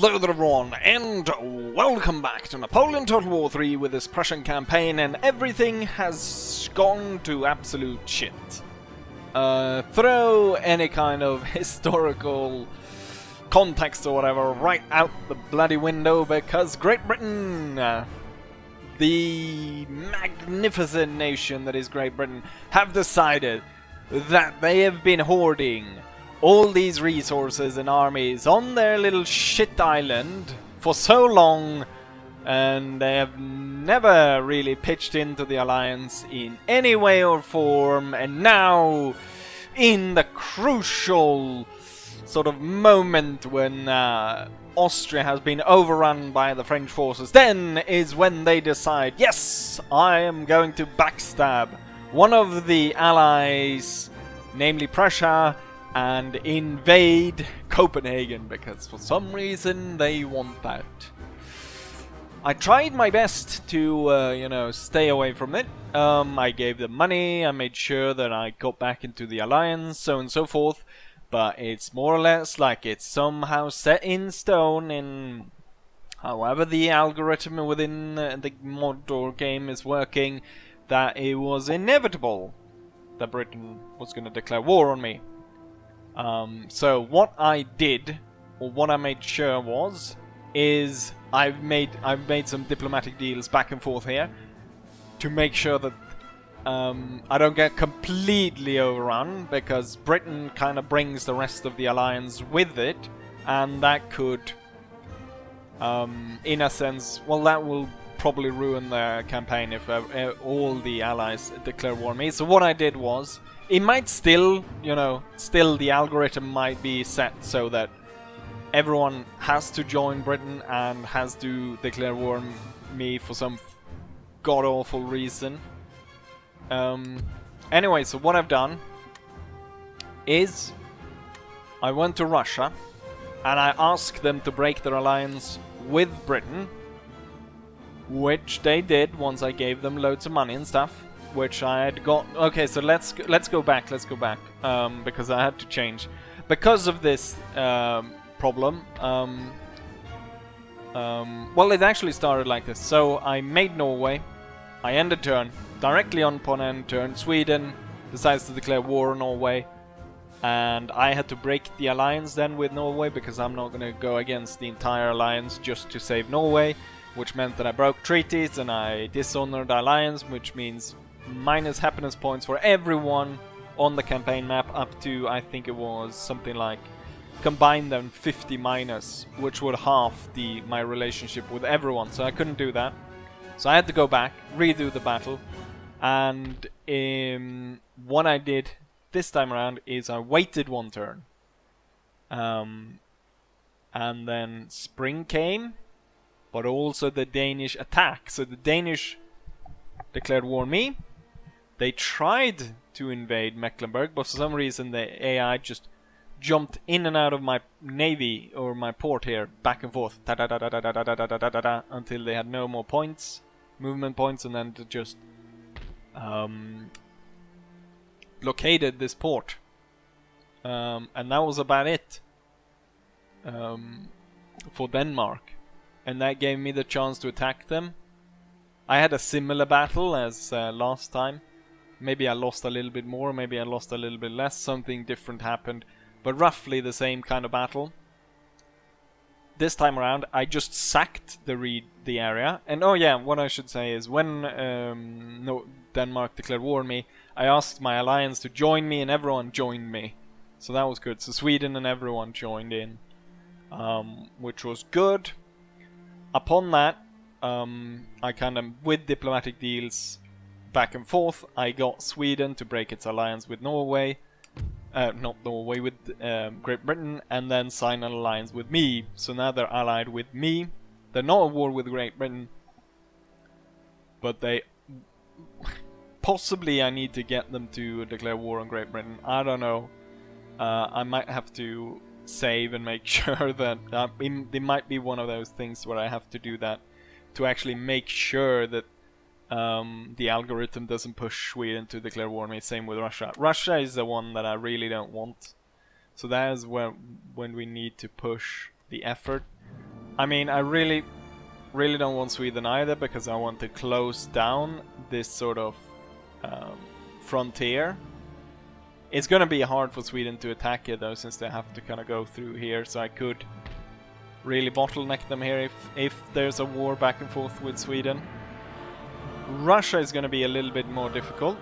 Hello there everyone, and welcome back to Napoleon Total War 3 with this Prussian campaign, and everything has gone to absolute shit. Throw any kind of historical context or whatever right out the bloody window, because Great Britain, the magnificent nation that is Great Britain, have decided that they have been hoarding all these resources and armies on their little shit island for so long, and they have never really pitched into the alliance in any way or form, and now in the crucial sort of moment when Austria has been overrun by the French forces, then is when they decide, yes, I am going to backstab one of the allies, namely Prussia, and invade Copenhagen, because for some reason they want that. I tried my best to, you know, stay away from it. I gave them money, I made sure that I got back into the alliance, so on and so forth, but it's more or less like it's somehow set in stone in however the algorithm within the mod or game is working, that it was inevitable that Britain was going to declare war on me. So what I did, or what I made sure was, is I've made some diplomatic deals back and forth here to make sure that I don't get completely overrun, because Britain kind of brings the rest of the alliance with it, and that could, in a sense, well, that will probably ruin their campaign if all the allies declare war on me. So what I did was, it might still, you know, still the algorithm might be set so that everyone has to join Britain and has to declare war on me for some god-awful reason. Anyway, so what I've done is I went to Russia and I asked them to break their alliance with Britain, which they did once I gave them loads of money and stuff, which I had got. Okay, so let's go back, because I had to change because of this problem. Well, it actually started like this. So I made Norway, I ended turn, directly upon end turn, Sweden decides to declare war on Norway, and I had to break the alliance then with Norway, because I'm not going to go against the entire alliance just to save Norway, which meant that I broke treaties and I dishonored the alliance, which means minus happiness points for everyone on the campaign map, up to, I think it was something like, combined them 50 minus, which would half my relationship with everyone, so I couldn't do that. So I had to go back, redo the battle, and what I did this time around is I waited one turn. And then spring came, but also the Danish attack. So the Danish declared war on me. They tried to invade Mecklenburg, but for some reason the AI just jumped in and out of my navy, or my port here, back and forth, until they had no more points, movement points, and then just blockaded this port. And that was about it for Denmark. And that gave me the chance to attack them. I had a similar battle as last time. Maybe I lost a little bit more, maybe I lost a little bit less, something different happened, but roughly the same kind of battle. This time around, I just sacked the area. And oh yeah, what I should say is, when Denmark declared war on me, I asked my alliance to join me, and everyone joined me. So that was good. So Sweden and everyone joined in, which was good. Upon that, I kind of, with diplomatic deals back and forth, I got Sweden to break its alliance with Norway, not Norway, with Great Britain, and then sign an alliance with me. So now they're allied with me. They're not at war with Great Britain, but they possibly, I need to get them to declare war on Great Britain. I don't know. I might have to save and make sure that there might be one of those things where I have to do that to actually make sure that the algorithm doesn't push Sweden to declare war on me. Same with Russia. Russia is the one that I really don't want. So that is when we need to push the effort. I mean, I really don't want Sweden either, because I want to close down this sort of frontier. It's gonna be hard for Sweden to attack it though, since they have to kind of go through here, so I could really bottleneck them here if there's a war back and forth with Sweden. Russia is gonna be a little bit more difficult.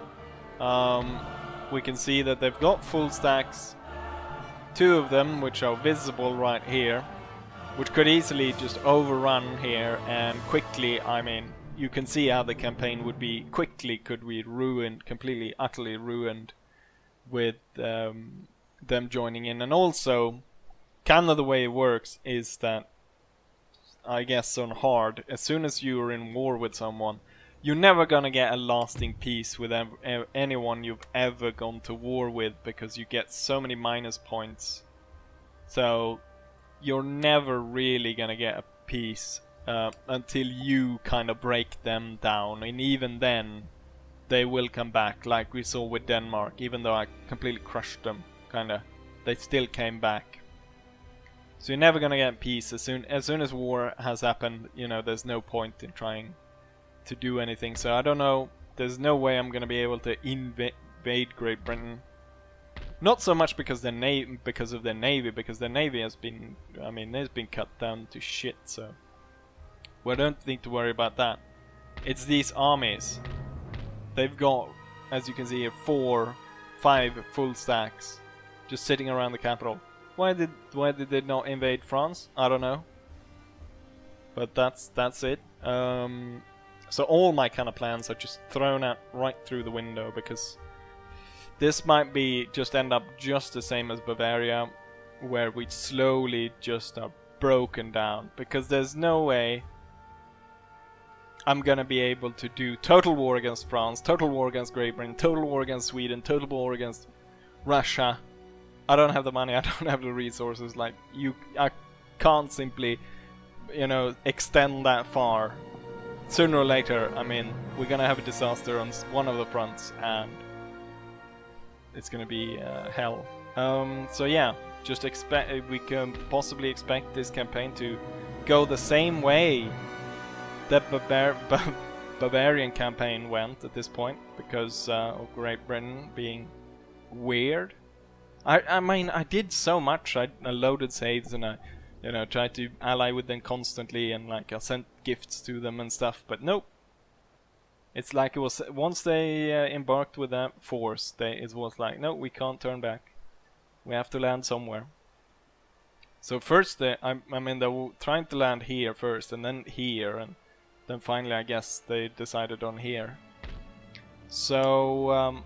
We can see that they've got full stacks, 2 of them which are visible right here, which could easily just overrun here and quickly, I mean, you can see how the campaign would be quickly could be ruined, completely, utterly ruined with them joining in. And also, kind of the way it works is that, I guess on hard, as soon as you're in war with someone, you're never gonna get a lasting peace with anyone you've ever gone to war with, because you get so many minus points. So you're never really gonna get a peace until you kind of break them down, and even then they will come back, like we saw with Denmark. Even though I completely crushed them, kinda, they still came back. So you're never gonna get peace. As soon as war has happened, you know, there's no point in trying to do anything. So I don't know, there's no way I'm gonna be able to invade Great Britain. Not so much because of their navy, because their navy has been, I mean, it's been cut down to shit, so we don't need to worry about that. It's these armies. They've got, as you can see here, 4, 5 full stacks just sitting around the capital. Why did they not invade France? I don't know. But that's it. So all my kind of plans are just thrown out right through the window, because this might be just end up just the same as Bavaria, where we slowly just are broken down, because there's no way I'm gonna be able to do total war against France, total war against Great Britain, total war against Sweden, total war against Russia. I don't have the money, I don't have the resources. Like, I can't simply, you know, extend that far. Sooner or later, I mean, we're gonna have a disaster on one of the fronts, and it's gonna be hell. So yeah, just we can possibly expect this campaign to go the same way that Bavarian campaign went at this point, because of Great Britain being weird. I mean, I did so much. I loaded saves, and I, you know, tried to ally with them constantly, and like I sent gifts to them and stuff, but nope. It's like it was once they embarked with that force, it was like, no, we can't turn back. We have to land somewhere. So first, I mean, they were trying to land here first, and then here, and then finally, I guess they decided on here. So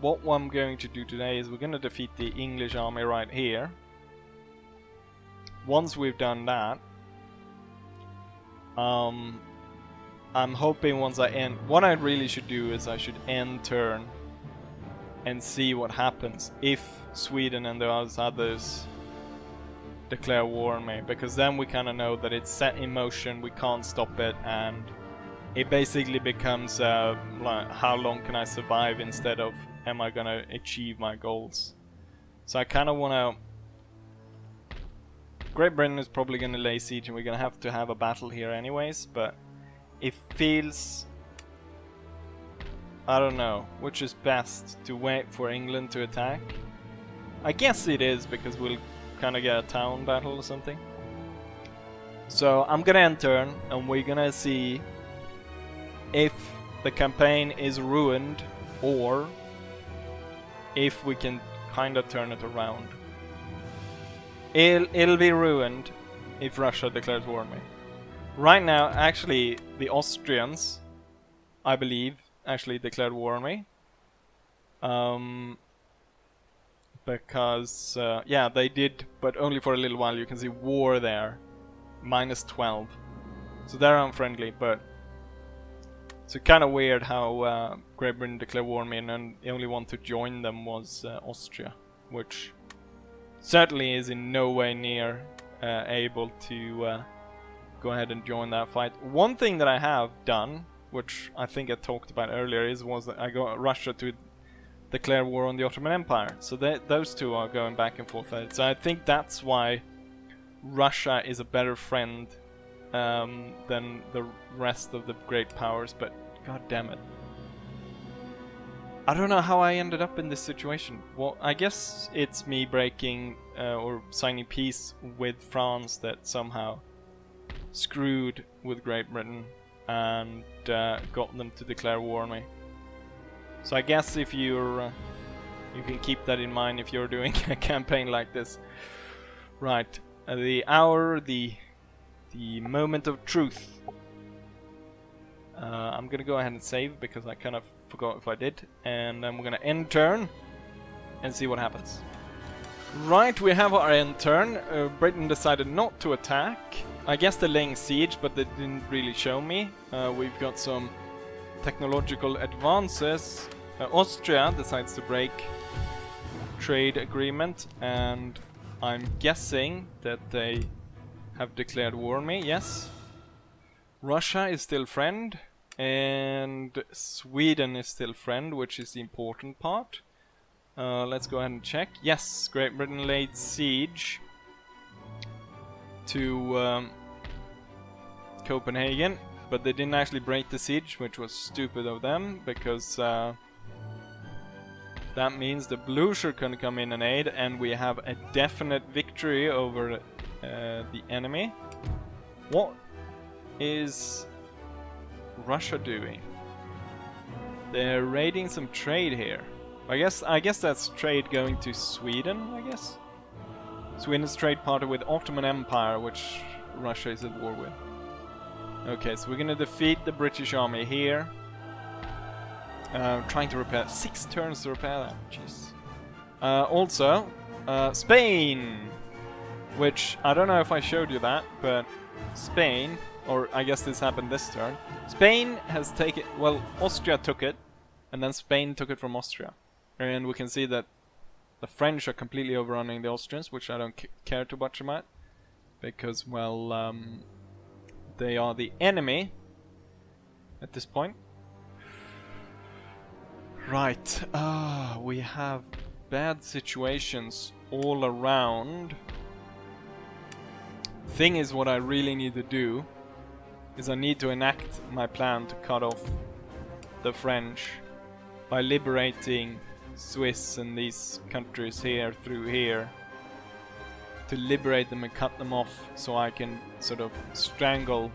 what I'm going to do today is we're going to defeat the English army right here. Once we've done that, I'm hoping once I end, what I really should do is I should end turn and see what happens if Sweden and the others declare war on me, because then we kind of know that it's set in motion, we can't stop it, and it basically becomes like, how long can I survive instead of am I gonna achieve my goals. So I kind of want to... Great Britain is probably gonna lay siege, and we're gonna have to have a battle here anyways, but it feels... I don't know, which is best, to wait for England to attack? I guess it is, because we'll kind of get a town battle or something. So I'm gonna end turn, and we're gonna see if the campaign is ruined, or if we can kind of turn it around. It'll be ruined if Russia declares war on me. Right now, actually, the Austrians, I believe, actually declared war on me. Because, yeah, they did, but only for a little while. You can see war there, -12. So they're unfriendly, but... So kind of weird how Great Britain declared war on me, and then the only one to join them was Austria, which certainly is in no way near able to go ahead and join that fight. One thing that I have done, which I think I talked about earlier, was that I got Russia to declare war on the Ottoman Empire. So those two are going back and forth. So I think that's why Russia is a better friend than the rest of the great powers, but god damn it. I don't know how I ended up in this situation. Well, I guess it's me breaking or signing peace with France that somehow screwed with Great Britain and got them to declare war on me. So I guess if you're you can keep that in mind if you're doing a campaign like this. Right, the hour, the moment of truth. I'm gonna go ahead and save because I kind of forgot if I did, and then we're gonna end turn and see what happens. Right, we have our end turn. Britain decided not to attack. I guess they're laying siege, but they didn't really show me. We've got some technological advances. Austria decides to break trade agreement, and I'm guessing that they have declared war on me. Yes. Russia is still friend, and Sweden is still friend, which is the important part. Let's go ahead and check. Yes, Great Britain laid siege to Copenhagen, but they didn't actually break the siege, which was stupid of them, because that means the Blucher can come in and aid, and we have a definite victory over the enemy. What is Russia doing? They're raiding some trade here. I guess that's trade going to Sweden, I guess. Sweden's trade partner with Ottoman Empire, which Russia is at war with. Okay, so we're gonna defeat the British army here. Trying to repair 6 turns to repair that. Jeez. Also, Spain, which I don't know if I showed you that, but Spain, or I guess this happened this turn. Spain has taken, well, Austria took it, and then Spain took it from Austria. And we can see that the French are completely overrunning the Austrians, which I don't care too much about, because, well, they are the enemy at this point. Right, we have bad situations all around. Thing is, what I really need to do is I need to enact my plan to cut off the French by liberating Swiss and these countries here through here, to liberate them and cut them off so I can sort of strangle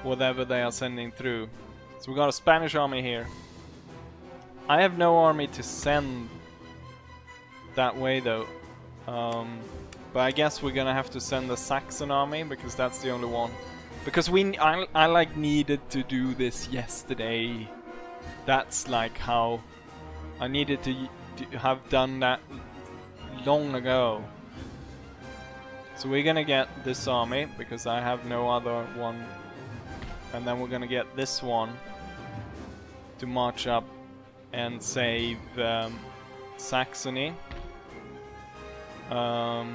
whatever they are sending through. So we got a Spanish army here. I have no army to send that way though, but I guess we're gonna have to send the Saxon army because that's the only one. Because I like needed to do this yesterday. That's like how I needed to have done that long ago. So we're gonna get this army because I have no other one, and then we're gonna get this one to march up and save Saxony. I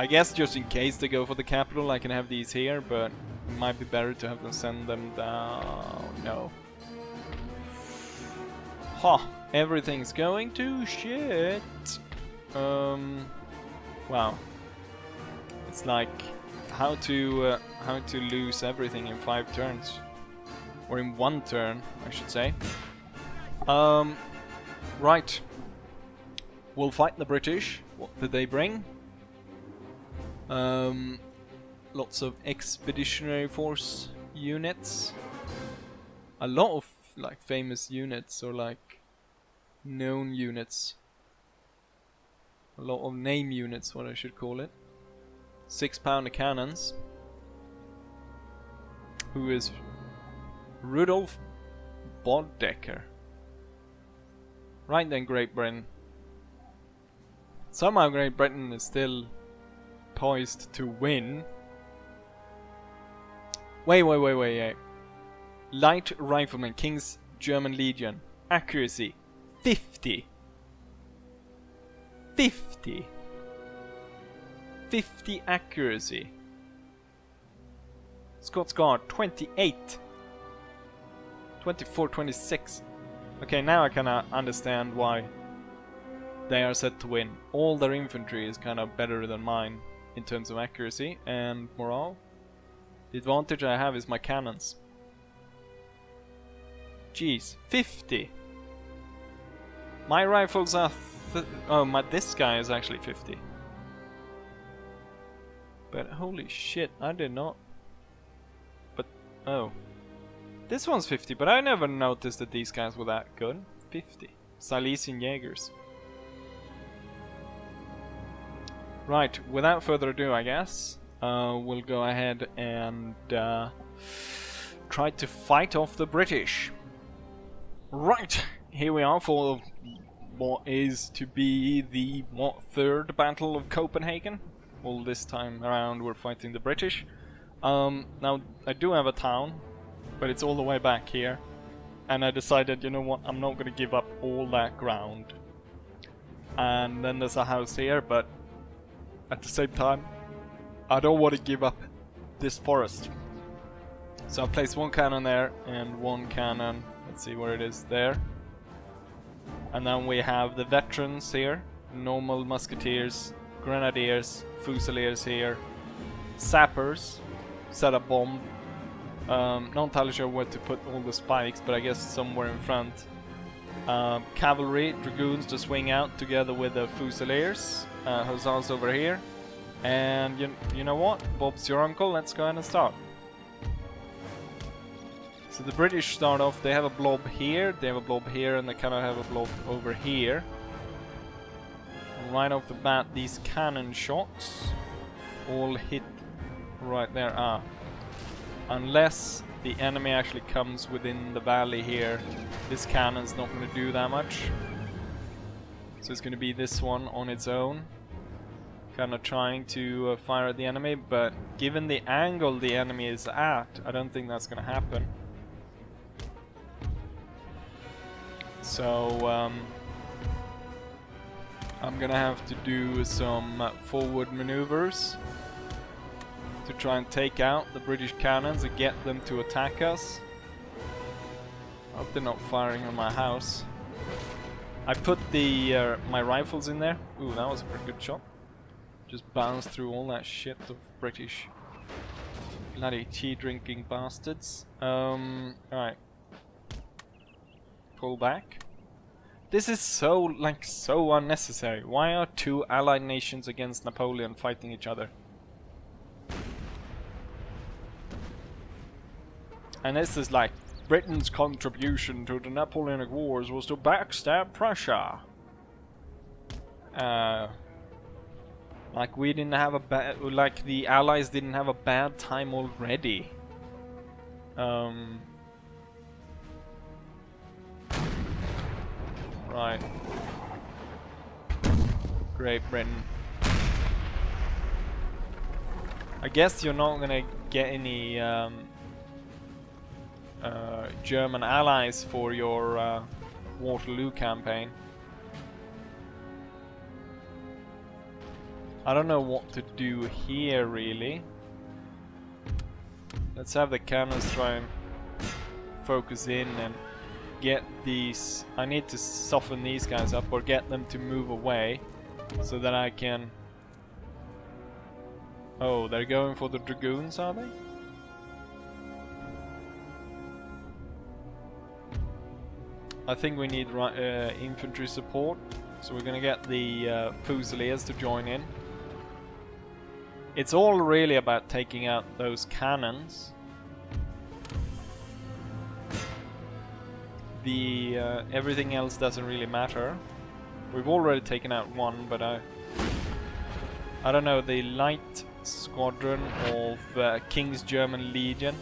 guess just in case they go for the capital, I can have these here, but it might be better to have them send them down. No. Ha! Everything's going to shit. Wow. It's like how to lose everything in 5 turns. Or in 1 turn, I should say. Right. We'll fight the British. What did they bring? Lots of expeditionary force units. A lot of like famous units, or like known units. A lot of name units, what I should call it. 6-pounder cannons. Who is Rudolf Bodecker. Right then, Great Britain. Somehow Great Britain is still poised to win. Wait. Light Rifleman, King's German Legion. Accuracy 50. 50 accuracy. Scots Guard 28. 24, 26. Okay, now I kinda understand why they are set to win. All their infantry is kinda better than mine. in terms of accuracy and morale. The advantage I have is my cannons. Jeez, 50! My rifles are this guy is actually 50. But holy shit, I did not. But, oh. This one's 50, but I never noticed that these guys were that good. 50. Silesian Jaegers. Right, without further ado, I guess, we'll go ahead and try to fight off the British. Right, here we are for what is to be the, third Battle of Copenhagen. Well, this time around we're fighting the British. Now, I do have a town, but it's all the way back here. And I decided, you know what, I'm not going to give up all that ground. And then there's a house here, but at the same time, I don't want to give up this forest. So I'll place one cannon there and one cannon, let's see where it is, there. And then we have the veterans here, normal musketeers, grenadiers, fusiliers here, sappers, set up bomb. Not entirely sure where to put all the spikes, but I guess somewhere in front. Cavalry, dragoons to swing out together with the fusiliers. Hussars over here. And you know what? Bob's your uncle, let's go ahead and start. So the British start off, they have a blob here, they have a blob here, and they kind of have a blob over here. And right off the bat, these cannon shots all hit right there. Unless the enemy actually comes within the valley here, this cannon's not going to do that much. So it's going to be this one on its own, kind of trying to fire at the enemy, but given the angle the enemy is at, I don't think that's going to happen. So I'm gonna have to do some forward maneuvers to try and take out the British cannons and get them to attack us. I hope they're not firing on my house. I put the my rifles in there. Ooh, that was a pretty good shot. Just bounced through all that shit of British bloody tea drinking bastards. Alright. Pull back. This is so unnecessary. Why are two allied nations against Napoleon fighting each other? And this is like Britain's contribution to the Napoleonic Wars was to backstab Prussia. Like we didn't have a bad, like the Allies didn't have a bad time already. Right. Great Britain. I guess you're not gonna get any German allies for your Waterloo campaign. I don't know what to do here really. Let's have the cannons try and focus in and get these. I need to soften these guys up or get them to move away so that I can. Oh, they're going for the dragoons, are they? I think we need infantry support, so we're gonna get the Fusiliers to join in. It's all really about taking out those cannons. The everything else doesn't really matter. We've already taken out one, but I don't know, the light squadron of King's German Legion.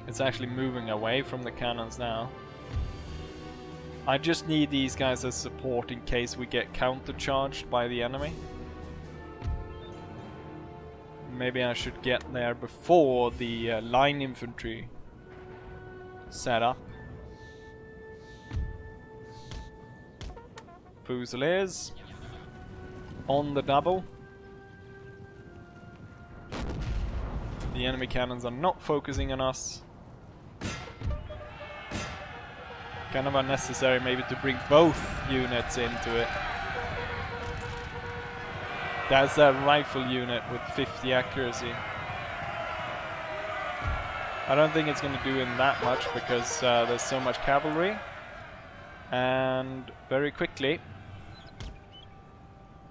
It's actually moving away from the cannons now. I just need these guys as support in case we get countercharged by the enemy. Maybe I should get there before the line infantry set up. Fusiliers on the double. The enemy cannons are not focusing on us. Kind of unnecessary maybe to bring both units into it. That's a rifle unit with 50 accuracy. I don't think it's going to do in that much because there's so much cavalry. And very quickly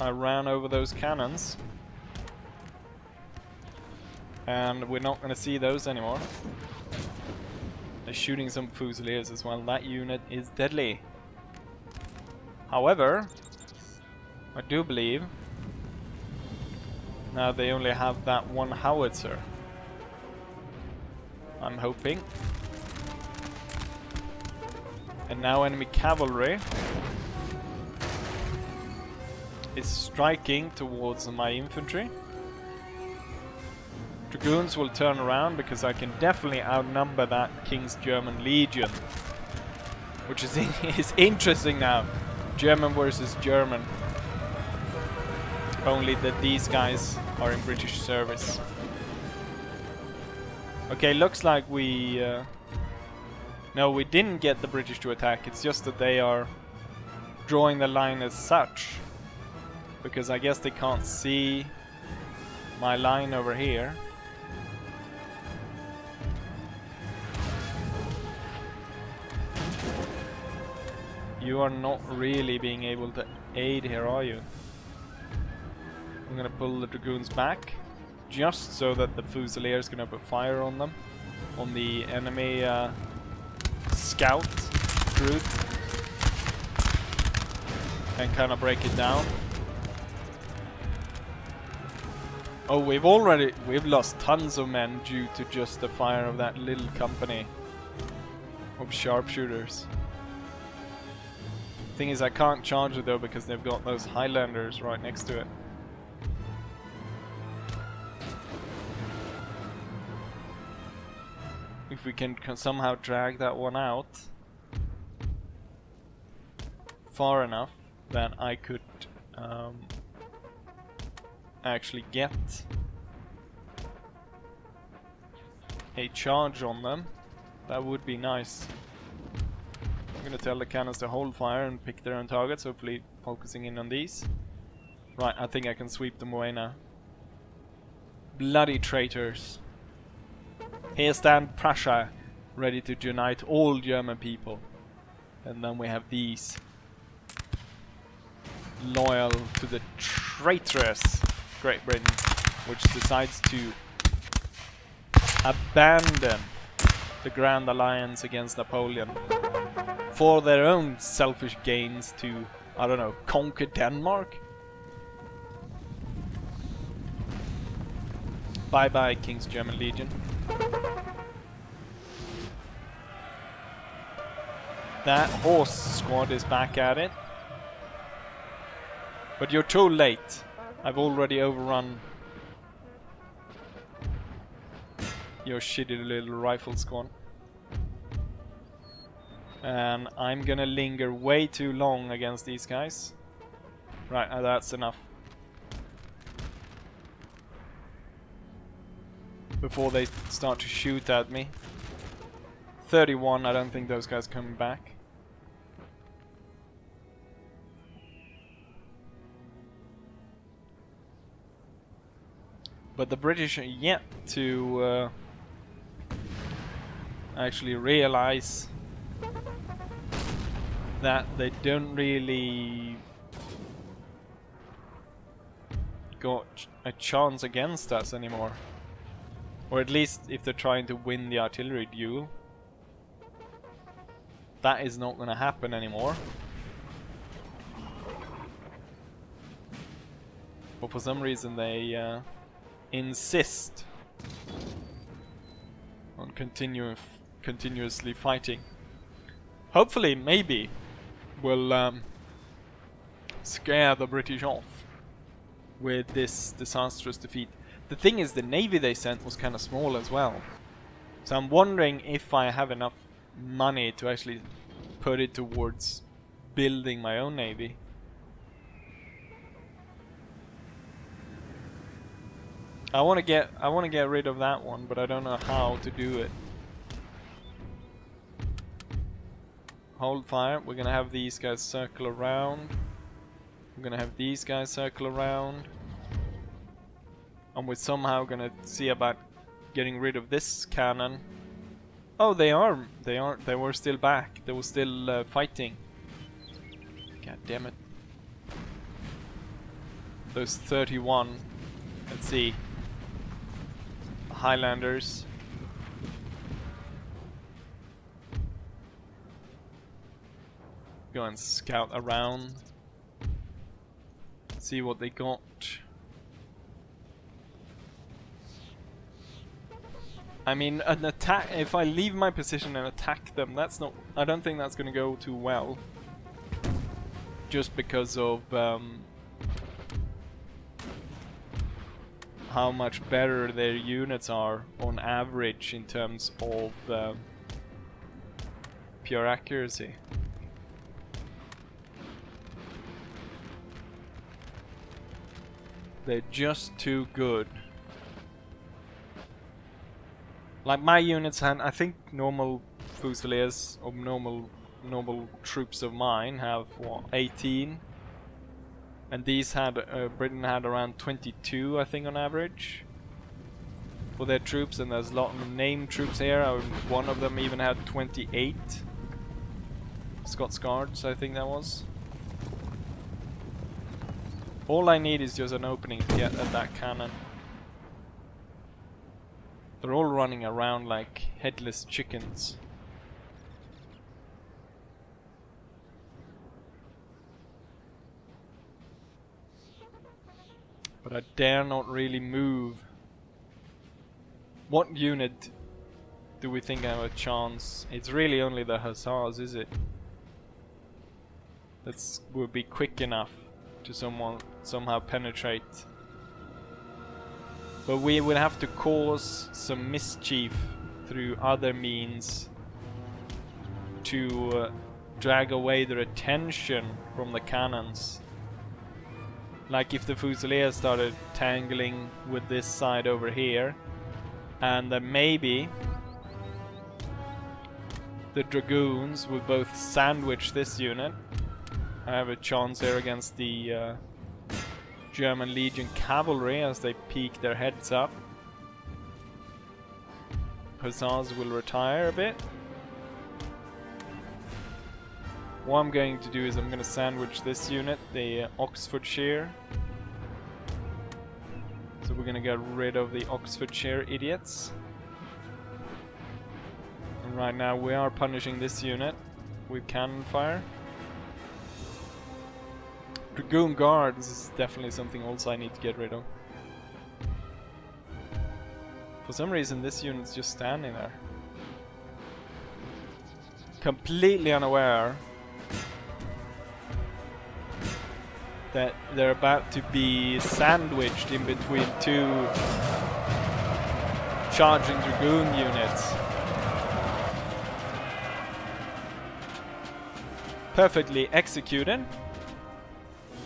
I ran over those cannons. And we're not going to see those anymore. They're shooting some Fusiliers as well. That unit is deadly. However, I do believe now they only have that one howitzer. I'm hoping. And now enemy cavalry is striking towards my infantry. Dragoons will turn around because I can definitely outnumber that King's German Legion. Which is interesting now. German versus German. Only that these guys are in British service. Okay, looks like we... no, we didn't get the British to attack. It's just that they are drawing the line as such. Because I guess they can't see my line over here. You are not really being able to aid here, are you? I'm gonna pull the Dragoons back, just so that the Fusiliers can open fire on them, on the enemy scout group, and kind of break it down. Oh, we've lost tons of men due to just the fire of that little company of sharpshooters. Thing is, I can't charge it though because they've got those Highlanders right next to it. If we can somehow drag that one out far enough that I could actually get a charge on them, that would be nice. I'm gonna tell the cannons to hold fire and pick their own targets, hopefully focusing in on these. Right, I think I can sweep them away now. Bloody traitors. Here stand Prussia, ready to unite all German people. And then we have these, loyal to the traitorous Great Britain, which decides to abandon the Grand Alliance against Napoleon for their own selfish gains to, I don't know, conquer Denmark? Bye bye, King's German Legion. That horse squad is back at it. But you're too late. I've already overrun your shitty little rifle squad. And I'm gonna linger way too long against these guys. Right, that's enough. Before they start to shoot at me. 31, I don't think those guys coming back. But the British are yet to actually realize that they don't really got a chance against us anymore. Or at least if they're trying to win the artillery duel. That is not gonna happen anymore. But for some reason they insist on continuously fighting. Hopefully, maybe, we'll scare the British off with this disastrous defeat. The thing is, the navy they sent was kind of small as well. So I'm wondering if I have enough money to actually put it towards building my own navy. I want to get rid of that one, but I don't know how to do it. Hold fire. We're gonna have these guys circle around. We're gonna have these guys circle around. And we're somehow gonna see about getting rid of this cannon. Oh, they were still back. They were still fighting. God damn it. Those 31. Let's see. Highlanders. Go and scout around. See what they got. I mean, an attack. If I leave my position and attack them, that's not. I don't think that's going to go too well. Just because of how much better their units are on average in terms of pure accuracy. They're just too good. Like my units had, I think normal Fusiliers or normal troops of mine have what, 18, and these had Britain had around 22, I think, on average for their troops, and there's a lot of named troops here. One of them even had 28 Scots Guards, I think that was. All I need is just an opening to get at that cannon. They're all running around like headless chickens. But I dare not really move. What unit do we think have a chance? It's really only the hussars, is it? That would be quick enough to somehow penetrate. But we would have to cause some mischief through other means to drag away their attention from the cannons. Like if the Fusiliers started tangling with this side over here, and then maybe the Dragoons would both sandwich this unit. I have a chance here against the German Legion cavalry as they peek their heads up. Hussars will retire a bit. What I'm going to do is I'm going to sandwich this unit, the Oxfordshire. So we're going to get rid of the Oxfordshire idiots. And right now we are punishing this unit with cannon fire. Dragoon Guards is definitely something also I need to get rid of. For some reason this unit's just standing there. Completely unaware that they're about to be sandwiched in between two charging Dragoon units. Perfectly executed.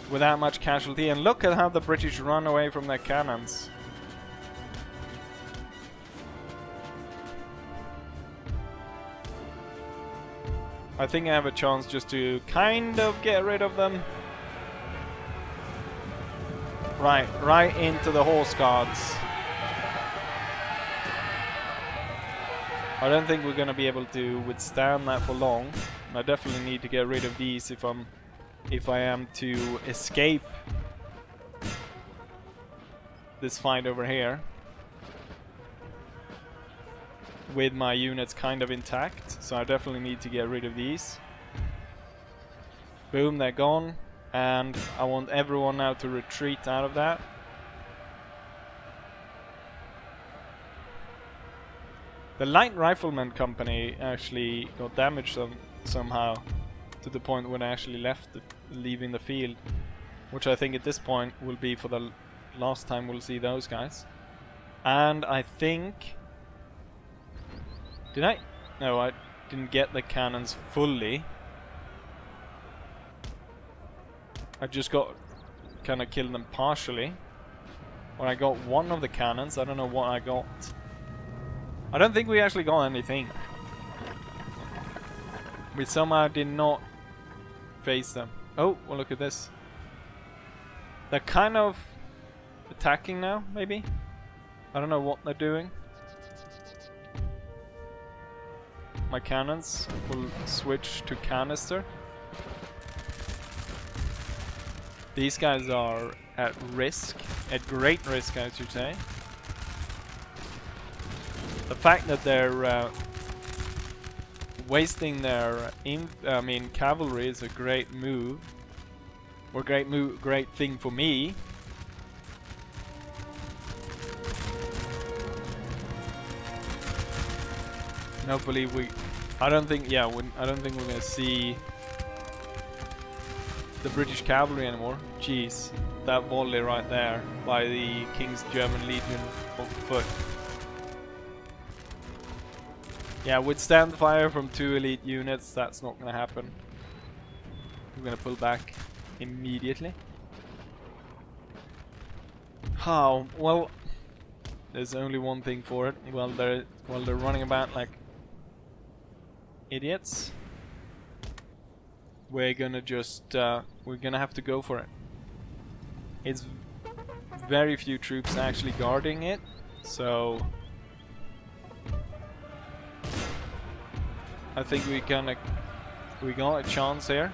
Without much casualty, and look at how the British run away from their cannons. I think I have a chance just to kind of get rid of them. Right into the Horse Guards. I don't think we're going to be able to withstand that for long. I definitely need to get rid of these if I am to escape this fight over here with my units kind of intact. So I definitely need to get rid of these. Boom, they're gone. And I want everyone now to retreat out of that. The light rifleman company actually got damaged somehow, to the point when I actually leaving the field, which I think at this point will be for the last time we'll see those guys. And I think, no, I didn't get the cannons fully. I just got kind of killed them partially. Or I got one of the cannons. I don't know what I got. I don't think we actually got anything. We somehow did not face them. Oh, well, look at this. They're kind of attacking now, maybe? I don't know what they're doing. My cannons will switch to canister. These guys are at risk, at great risk I should say. The fact that they're wasting their cavalry is a great move, or great thing for me. And hopefully I don't think we're gonna see the British cavalry anymore. Jeez, that volley right there by the King's German Legion of Foot. Yeah, withstand fire from 2 elite units, that's not gonna happen. We're gonna pull back immediately. How? Well, there's only one thing for it. Well, they're running about like idiots. We're gonna have to go for it. It's very few troops actually guarding it, so I think we got a chance here.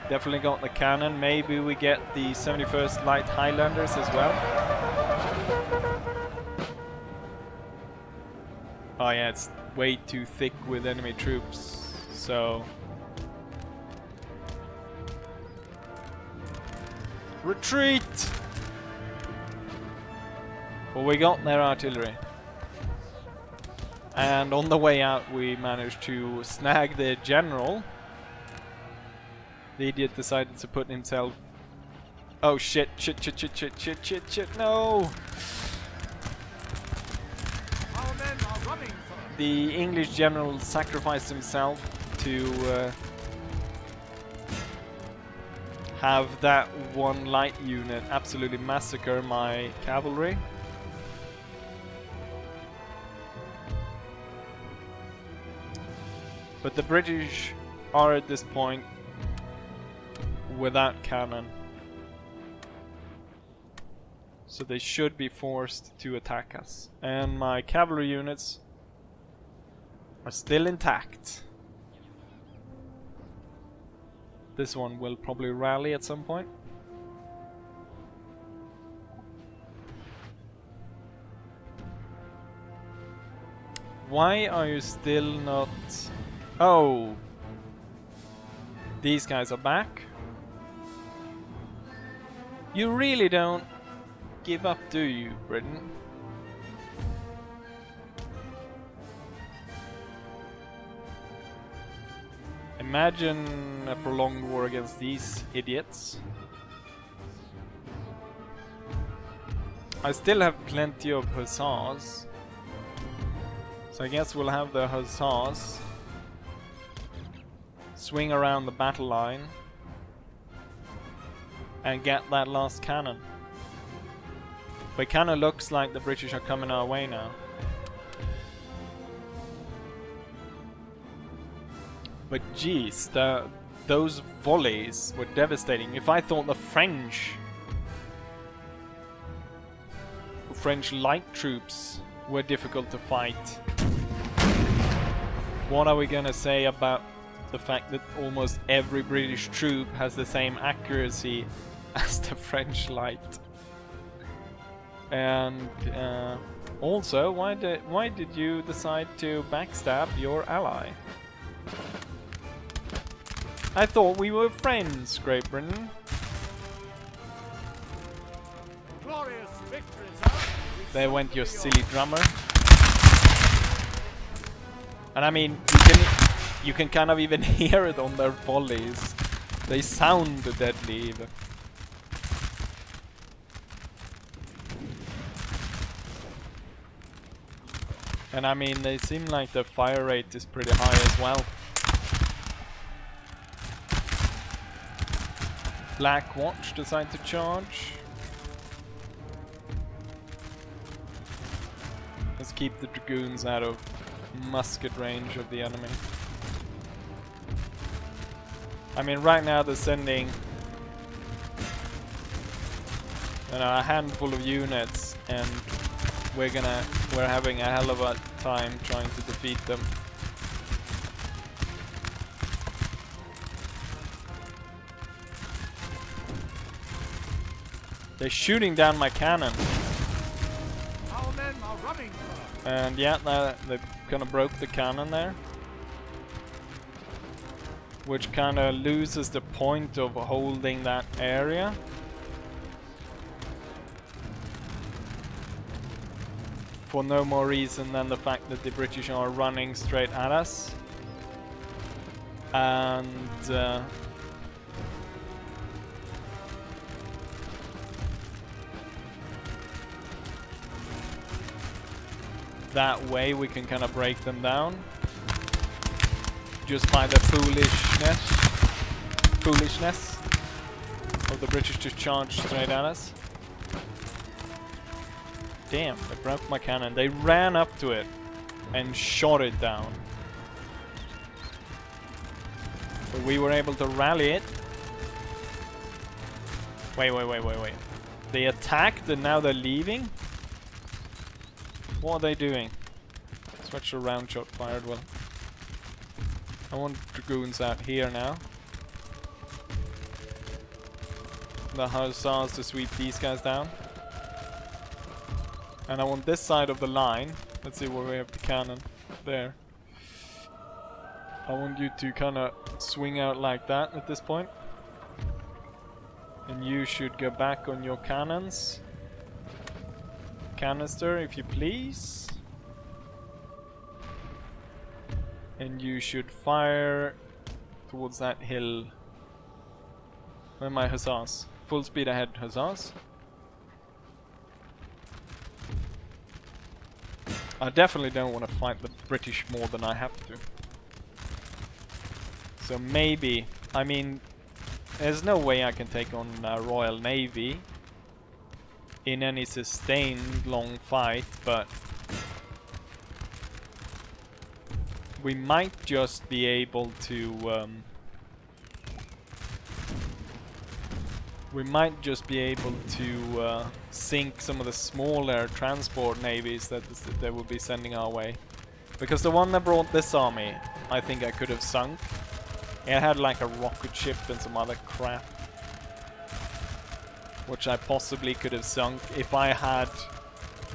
Definitely got the cannon. Maybe we get the 71st Light Highlanders as well. Oh yeah, it's way too thick with enemy troops, so retreat! Well, we got their artillery. And on the way out we managed to snag the general. The idiot decided to put himself... Oh shit, shit, no! Our men are running, sir. The English general sacrificed himself to have that one light unit absolutely massacre my cavalry. But the British are at this point without cannon, so they should be forced to attack us. And my cavalry units are still intact. This one will probably rally at some point. Why are you still not... Oh! These guys are back. You really don't give up, do you, Britain? Imagine a prolonged war against these idiots. I still have plenty of hussars, so I guess we'll have the hussars swing around the battle line and get that last cannon. But it kinda looks like the British are coming our way now. But geez, those volleys were devastating. If I thought the French light troops were difficult to fight, what are we gonna say about the fact that almost every British troop has the same accuracy as the French light? And also, why did you decide to backstab your ally? I thought we were friends, Great Britain. Glorious victory, sir. There went your silly drummer. And I mean, you can kind of even hear it on their volleys. They sound deadly even. And I mean, they seem like the fire rate is pretty high as well. Black Watch decide to charge. Let's keep the dragoons out of musket range of the enemy. I mean, right now they're sending a handful of units, and we're having a hell of a time trying to defeat them. They're shooting down my cannon. Our men are running, sir. And yeah, they kind of broke the cannon there. Which kind of loses the point of holding that area. For no more reason than the fact that the British are running straight at us. And that way we can kind of break them down. Just by the foolishness of the British to charge straight at us. Damn, they broke my cannon. They ran up to it and shot it down. But we were able to rally it. Wait. They attacked and now they're leaving? What are they doing? Switch to round shot fired well. I want dragoons out here now. The hussars to sweep these guys down. And I want this side of the line. Let's see where we have the cannon. There. I want you to kind of swing out like that at this point. And you should go back on your cannons. Canister, if you please. And you should fire towards that hill. Where are my hussars? Full speed ahead, hussars. I definitely don't want to fight the British more than I have to. So maybe, I mean, there's no way I can take on Royal Navy in any sustained long fight, but we might just be able to sink some of the smaller transport navies that they will be sending our way. Because the one that brought this army, I think I could have sunk. It had like a rocket ship and some other crap, which I possibly could have sunk if I had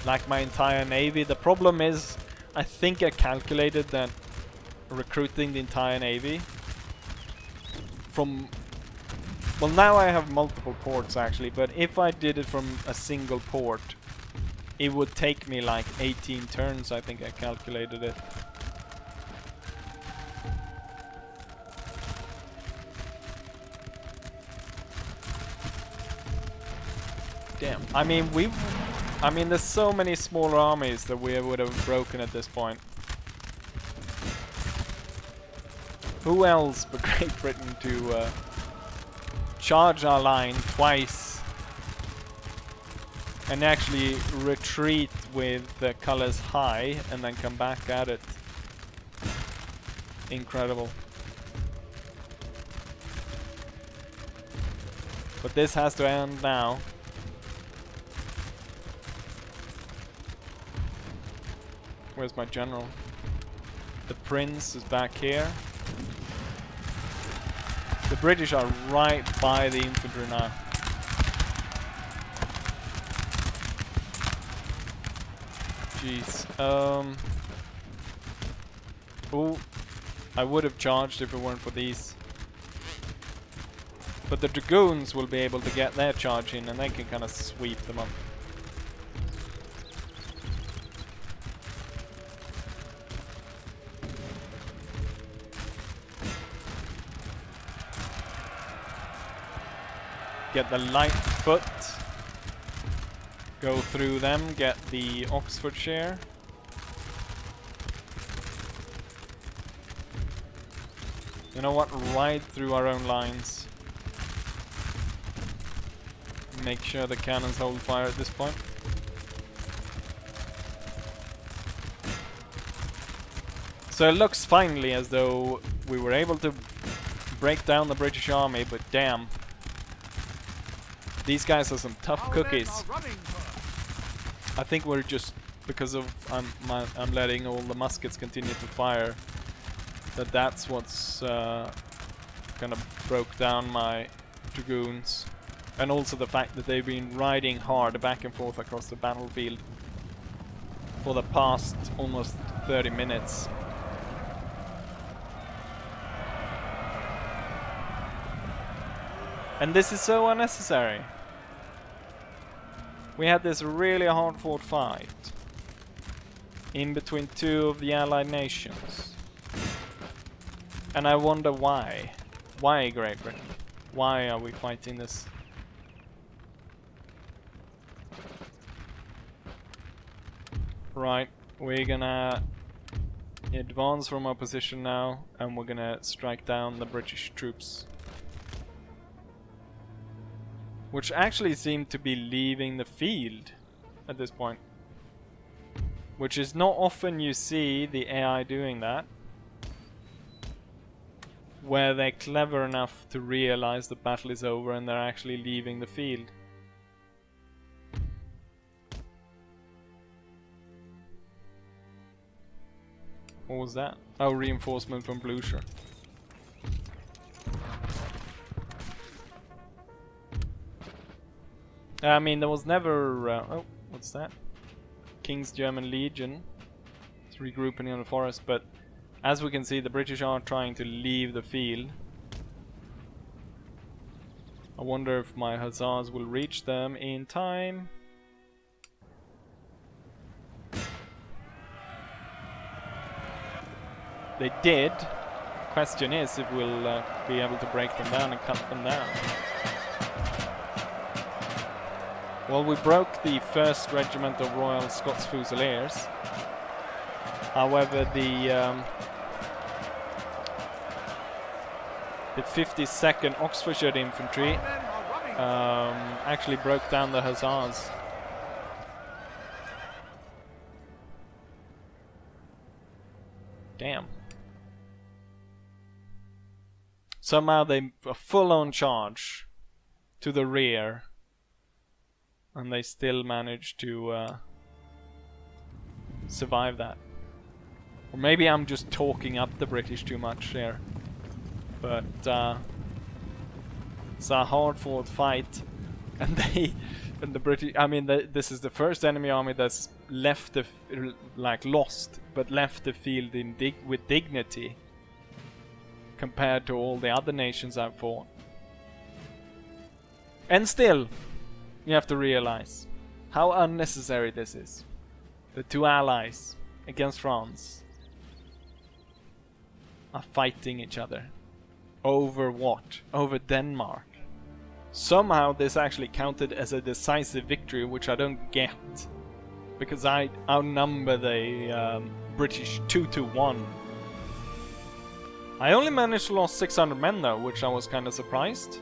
like my entire navy. The problem is, I think I calculated that recruiting the entire navy from... Well, now I have multiple ports actually, but if I did it from a single port, it would take me like 18 turns, I think I calculated it. Damn. I mean, there's so many smaller armies that we would have broken at this point. Who else but Great Britain to charge our line twice and actually retreat with the colors high and then come back at it? Incredible. But this has to end now. Where's my general? The prince is back here. The British are right by the infantry now. Jeez. Oh, I would have charged if it weren't for these. But the dragoons will be able to get their charge in and they can kind of sweep them up. Get the light foot, go through them, get the Oxfordshire. You know what, right through our own lines. Make sure the cannons hold fire at this point. So it looks finally as though we were able to break down the British army, but damn. These guys are some tough Our cookies. men are running first. I think we're just, because of I'm letting all the muskets continue to fire, that's what's kind of broke down my dragoons. And also the fact that they've been riding hard back and forth across the battlefield for the past almost 30 minutes. And this is so unnecessary. We had this really hard fought fight in between two of the allied nations. And I wonder why. Why Great Britain? Why are we fighting this? Right, we're gonna advance from our position now, and we're gonna strike down the British troops. Which actually seem to be leaving the field at this point. Which is not often you see the AI doing that. Where they're clever enough to realize the battle is over and they're actually leaving the field. What was that? Oh, reinforcement from Prussia. I mean, there was never... oh, what's that? King's German Legion. It's regrouping in the forest, but as we can see, the British are trying to leave the field. I wonder if my hussars will reach them in time. They did. Question is if we'll be able to break them down and cut them down. Well, we broke the 1st Regiment of Royal Scots Fusiliers. However, the 52nd Oxfordshire Infantry actually broke down the hussars. Damn. Somehow they a full-on charge to the rear, and they still managed to survive that. Or maybe I'm just talking up the British too much here. But it's a hard-fought fight, and the British. I mean, this is the first enemy army that's left the lost, but left the field with dignity compared to all the other nations I've fought. And still, you have to realize how unnecessary this is. The two allies against France are fighting each other. Over what? Over Denmark. Somehow this actually counted as a decisive victory, which I don't get. Because I outnumber the British 2-1. I only managed to lose 600 men though, which I was kind of surprised.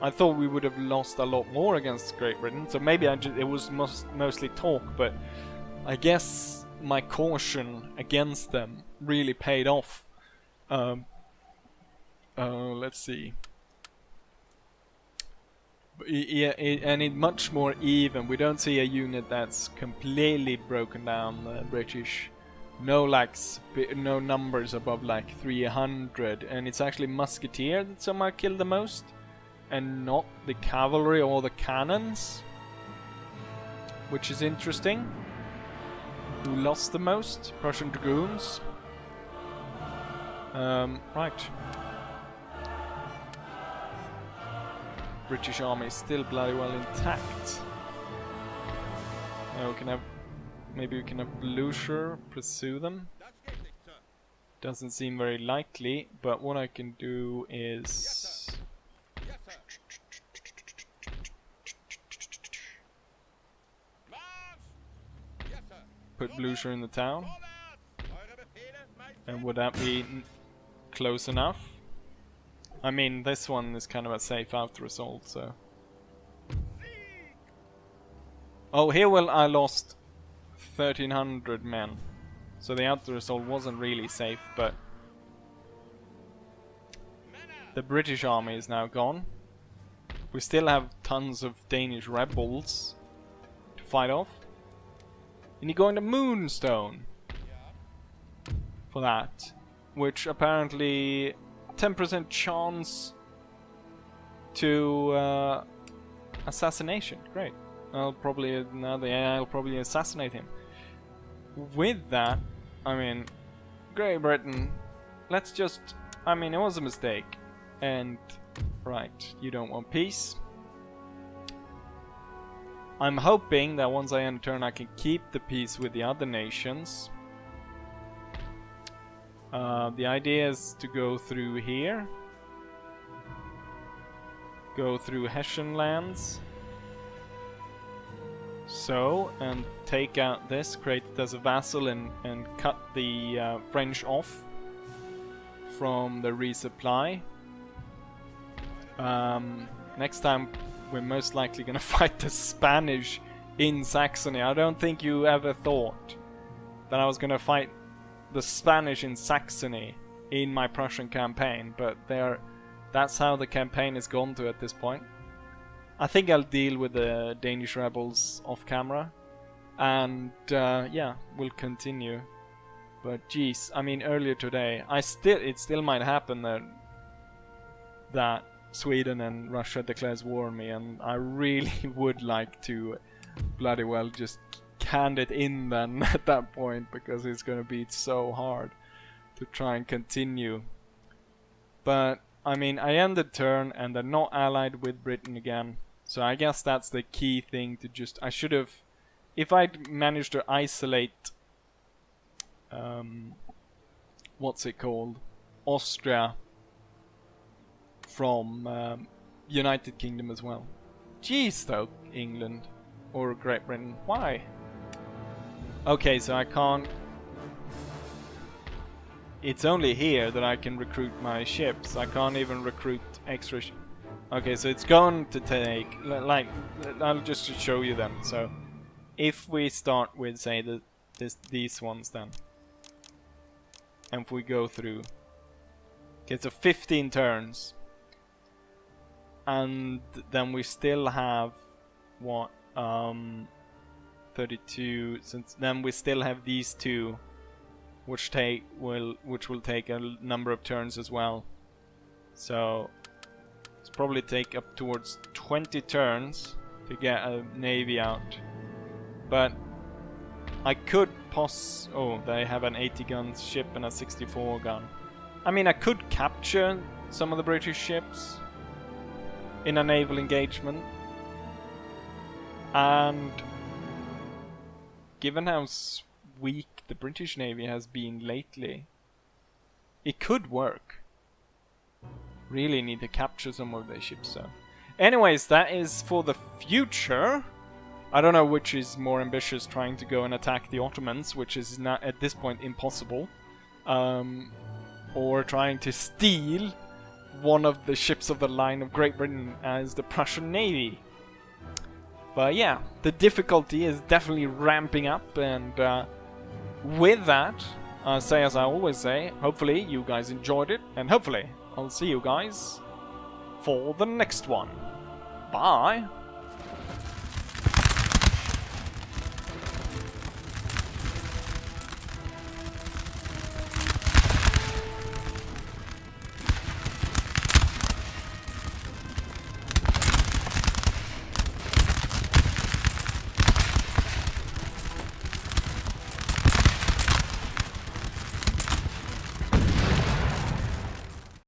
I thought we would have lost a lot more against Great Britain, so maybe it was mostly talk, but I guess my caution against them really paid off. Let's see. Yeah, and it's much more even. We don't see a unit that's completely broken down, the British. No no numbers above like 300, and it's actually musketeer that somehow killed the most, and not the cavalry or the cannons, which is interesting. Who lost the most? Prussian dragoons. Right. British army is still bloody well intact. Now we can have, maybe we can have Blucher pursue them. Doesn't seem very likely, but what I can do is put Blucher in the town. And would that be close enough? I mean, this one is kind of a safe out result, so. Oh, here I lost 1,300 men. So the out result wasn't really safe, but the British army is now gone. We still have tons of Danish rebels to fight off. You need going to Moonstone for that, which apparently 10% chance to assassination. Great. I'll probably I'll probably assassinate him. With that, I mean, Great Britain. Let's just. I mean, it was a mistake, and right, you don't want peace. I'm hoping that once I end turn, I can keep the peace with the other nations. The idea is to go through here. Go through Hessian lands. So, and take out this, create it as a vassal, and cut the French off from the resupply. Next time we're most likely gonna fight the Spanish in Saxony. I don't think you ever thought that I was gonna fight the Spanish in Saxony in my Prussian campaign, but that's how the campaign has gone to at this point. I think I'll deal with the Danish rebels off camera, and yeah, we'll continue. But geez, I mean, earlier today, it still might happen that Sweden and Russia declares war on me, and I really would like to bloody well just hand it in then at that point, because it's gonna be so hard to try and continue. But I mean, I ended turn and they're not allied with Britain again, so I guess that's the key thing to just. I should have, if I'd managed to isolate what's it called, Austria from United Kingdom as well. Jeez though, England or Great Britain, why? Okay, so I can't. It's only here that I can recruit my ships. I can't even recruit extra okay, so it's going to take, like, I'll just show you them. So if we start with, say, these ones then, and if we go through, okay, so 15 turns, and then we still have what, 32, since then we still have these two, which will take a number of turns as well. So it's probably take up towards 20 turns to get a navy out. But I could oh, they have an 80 gun ship and a 64 gun. I mean, I could capture some of the British ships in a naval engagement, and given how weak the British Navy has been lately, it could work. Really need to capture some of their ships. So anyways, that is for the future. I don't know which is more ambitious, trying to go and attack the Ottomans, which is not at this point impossible, or trying to steal one of the ships of the line of Great Britain as the Prussian Navy. But yeah, the difficulty is definitely ramping up, and with that, I say as I always say, hopefully you guys enjoyed it, and hopefully I'll see you guys for the next one. Bye!